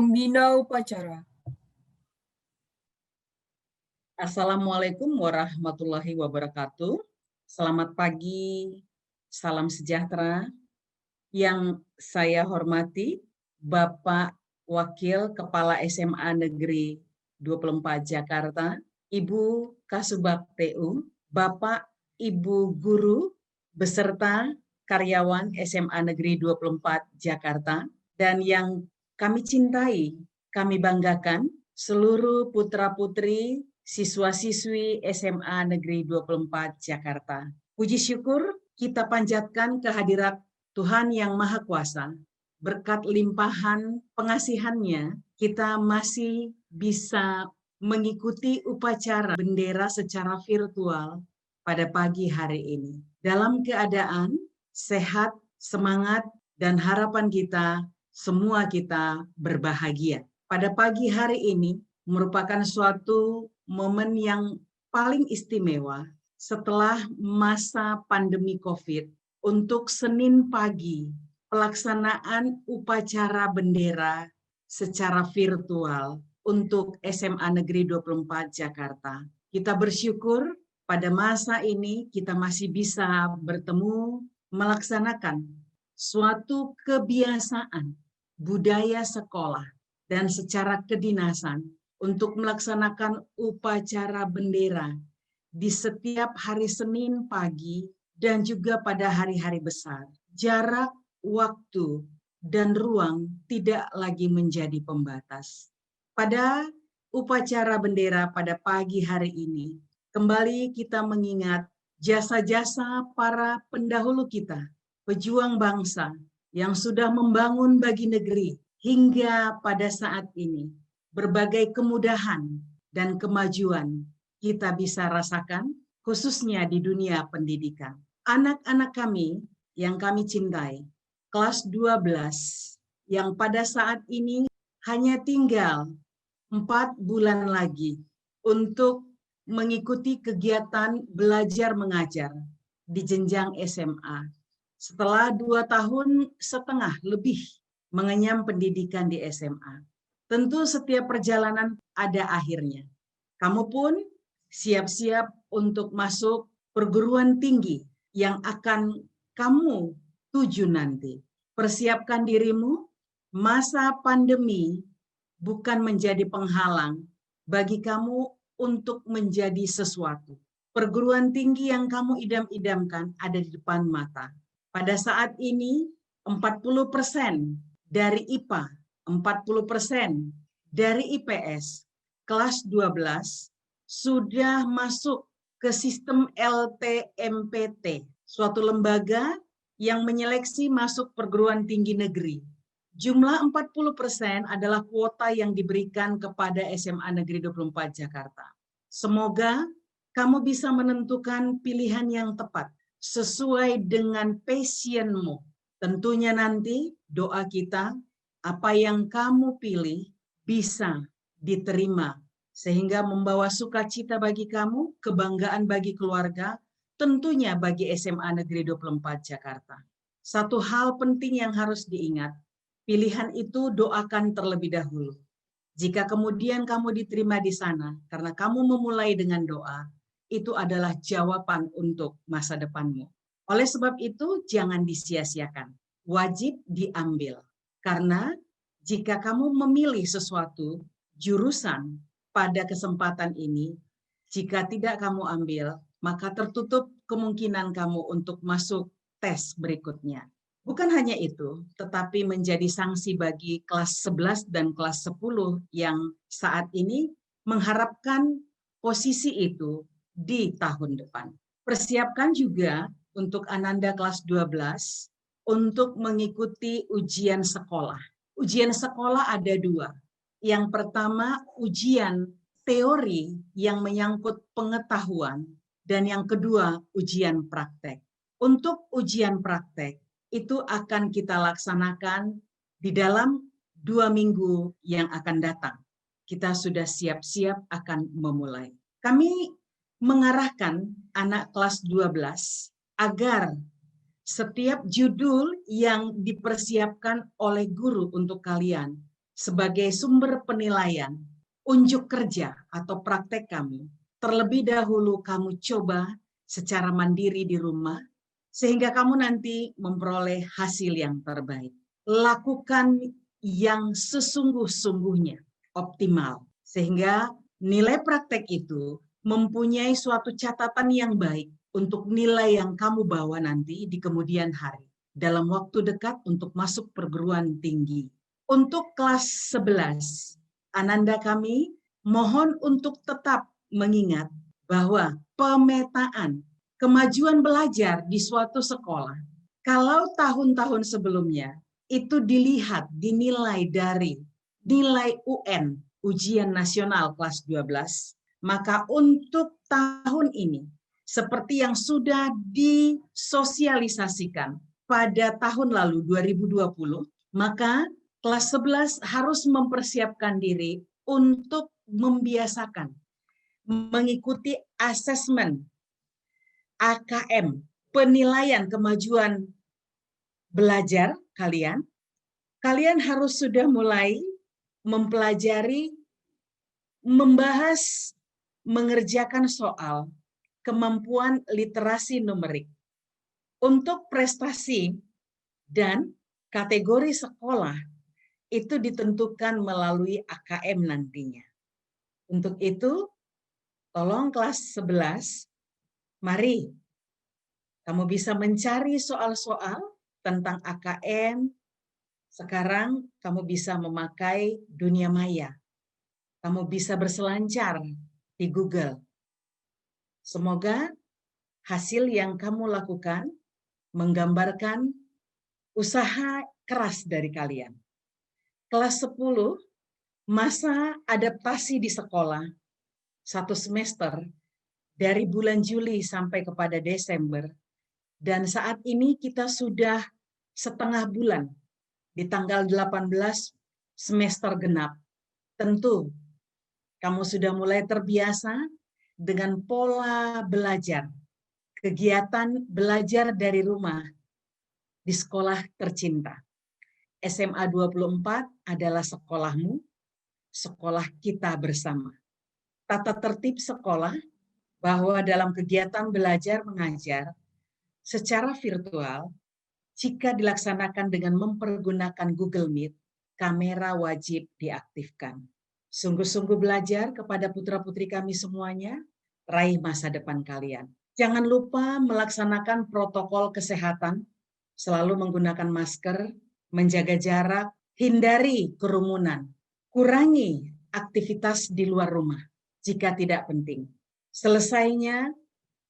Pembina upacara. Assalamualaikum warahmatullahi wabarakatuh. Selamat pagi, salam sejahtera. Yang saya hormati Bapak Wakil Kepala SMA Negeri 24 Jakarta, Ibu Kasubag TU, Bapak Ibu Guru, beserta karyawan SMA Negeri 24 Jakarta, dan yang kami cintai, kami banggakan, seluruh putra-putri siswa-siswi SMA Negeri 24 Jakarta. Puji syukur kita panjatkan kehadirat Tuhan Yang Maha Kuasa. Berkat limpahan pengasihannya, kita masih bisa mengikuti upacara bendera secara virtual pada pagi hari ini. Dalam keadaan sehat, semangat, dan harapan kita, semua kita berbahagia. Pada pagi hari ini merupakan suatu momen yang paling istimewa setelah masa pandemi COVID. Untuk Senin pagi, pelaksanaan upacara bendera secara virtual untuk SMA Negeri 24 Jakarta. Kita bersyukur pada masa ini kita masih bisa bertemu, melaksanakan suatu kebiasaan budaya sekolah dan secara kedinasan untuk melaksanakan upacara bendera di setiap hari Senin pagi dan juga pada hari-hari besar. Jarak, waktu, dan ruang tidak lagi menjadi pembatas. Pada upacara bendera pada pagi hari ini, kembali kita mengingat jasa-jasa para pendahulu kita, pejuang bangsa yang sudah membangun bagi negeri hingga pada saat ini. Berbagai kemudahan dan kemajuan kita bisa rasakan, khususnya di dunia pendidikan. Anak-anak kami yang kami cintai, kelas 12, yang pada saat ini hanya tinggal 4 bulan lagi untuk mengikuti kegiatan belajar mengajar di jenjang SMA. Setelah 2 tahun setengah lebih mengenyam pendidikan di SMA. Tentu setiap perjalanan ada akhirnya. Kamu pun siap-siap untuk masuk perguruan tinggi yang akan kamu tuju nanti. Persiapkan dirimu, masa pandemi bukan menjadi penghalang bagi kamu untuk menjadi sesuatu. Perguruan tinggi yang kamu idam-idamkan ada di depan mata. Pada saat ini 40% dari IPA, 40% dari IPS, kelas 12 sudah masuk ke sistem LTMPT, suatu lembaga yang menyeleksi masuk perguruan tinggi negeri. Jumlah 40% adalah kuota yang diberikan kepada SMA Negeri 24 Jakarta. Semoga kamu bisa menentukan pilihan yang tepat sesuai dengan passion-mu. Tentunya nanti doa kita, apa yang kamu pilih bisa diterima sehingga membawa sukacita bagi kamu, kebanggaan bagi keluarga, tentunya bagi SMA Negeri 24 Jakarta. Satu hal penting yang harus diingat, pilihan itu doakan terlebih dahulu. Jika kemudian kamu diterima di sana, karena kamu memulai dengan doa, itu adalah jawaban untuk masa depanmu. Oleh sebab itu, jangan disia-siakan. Wajib diambil. Karena jika kamu memilih sesuatu, jurusan, pada kesempatan ini, jika tidak kamu ambil, maka tertutup kemungkinan kamu untuk masuk tes berikutnya. Bukan hanya itu, tetapi menjadi sanksi bagi kelas 11 dan kelas 10 yang saat ini mengharapkan posisi itu di tahun depan. Persiapkan juga untuk Ananda kelas 12 untuk mengikuti ujian sekolah. Ujian sekolah ada 2. Yang pertama, ujian teori yang menyangkut pengetahuan, dan yang kedua, ujian praktek. Untuk ujian praktek, itu akan kita laksanakan di dalam 2 minggu yang akan datang. Kita sudah siap-siap akan memulai. Kami mengarahkan anak kelas 12 agar setiap judul yang dipersiapkan oleh guru untuk kalian sebagai sumber penilaian unjuk kerja atau praktek kami, terlebih dahulu kamu coba secara mandiri di rumah, sehingga kamu nanti memperoleh hasil yang terbaik. Lakukan yang sesungguh-sungguhnya, optimal, sehingga nilai praktek itu mempunyai suatu catatan yang baik untuk nilai yang kamu bawa nanti di kemudian hari, dalam waktu dekat untuk masuk perguruan tinggi. Untuk kelas 11, Ananda kami mohon untuk tetap mengingat bahwa pemetaan kemajuan belajar di suatu sekolah, kalau tahun-tahun sebelumnya itu dilihat, dinilai dari nilai UN, ujian nasional kelas 12, maka untuk tahun ini, seperti yang sudah disosialisasikan pada tahun lalu 2020, maka kelas 11 harus mempersiapkan diri untuk membiasakan mengikuti asesmen AKM, penilaian kemajuan belajar kalian. Kalian harus sudah mulai mempelajari, membahas, mengerjakan soal kemampuan literasi numerik. Untuk prestasi dan kategori sekolah itu ditentukan melalui AKM nantinya. Untuk itu, tolong kelas 11, mari kamu bisa mencari soal-soal tentang AKM. Sekarang kamu bisa memakai dunia maya. Kamu bisa berselancar di Google. Semoga hasil yang kamu lakukan menggambarkan usaha keras dari kalian. Kelas 10, masa adaptasi di sekolah, 1 semester, dari bulan Juli sampai kepada Desember. Dan saat ini kita sudah setengah bulan, di tanggal 18 semester genap. Tentu, kamu sudah mulai terbiasa dengan pola belajar, kegiatan belajar dari rumah di sekolah tercinta. SMA 24 adalah sekolahmu, sekolah kita bersama. Tata tertib sekolah bahwa dalam kegiatan belajar mengajar secara virtual, jika dilaksanakan dengan mempergunakan Google Meet, kamera wajib diaktifkan. Sungguh-sungguh belajar kepada putra-putri kami semuanya, raih masa depan kalian. Jangan lupa melaksanakan protokol kesehatan, selalu menggunakan masker, menjaga jarak, hindari kerumunan, kurangi aktivitas di luar rumah jika tidak penting. Selesainya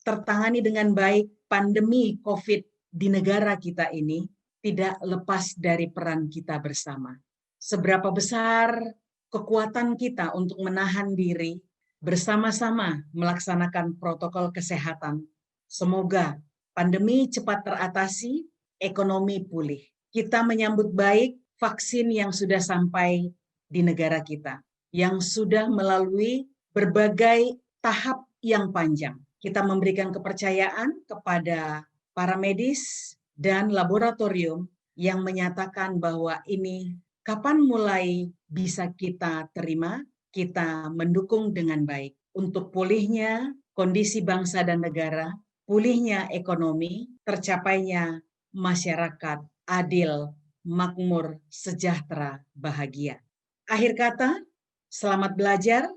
tertangani dengan baik pandemi COVID di negara kita ini tidak lepas dari peran kita bersama. Seberapa besar kekuatan kita untuk menahan diri, bersama-sama melaksanakan protokol kesehatan. Semoga pandemi cepat teratasi, ekonomi pulih. Kita menyambut baik vaksin yang sudah sampai di negara kita, yang sudah melalui berbagai tahap yang panjang. Kita memberikan kepercayaan kepada para medis dan laboratorium yang menyatakan bahwa ini kapan mulai bisa kita terima, kita mendukung dengan baik untuk pulihnya kondisi bangsa dan negara, pulihnya ekonomi, tercapainya masyarakat adil, makmur, sejahtera, bahagia. Akhir kata, selamat belajar.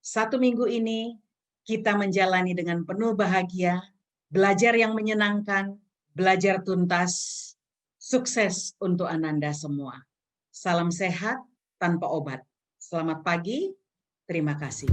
1 minggu ini kita menjalani dengan penuh bahagia, belajar yang menyenangkan, belajar tuntas, sukses untuk Ananda semua. Salam sehat tanpa obat. Selamat pagi, terima kasih.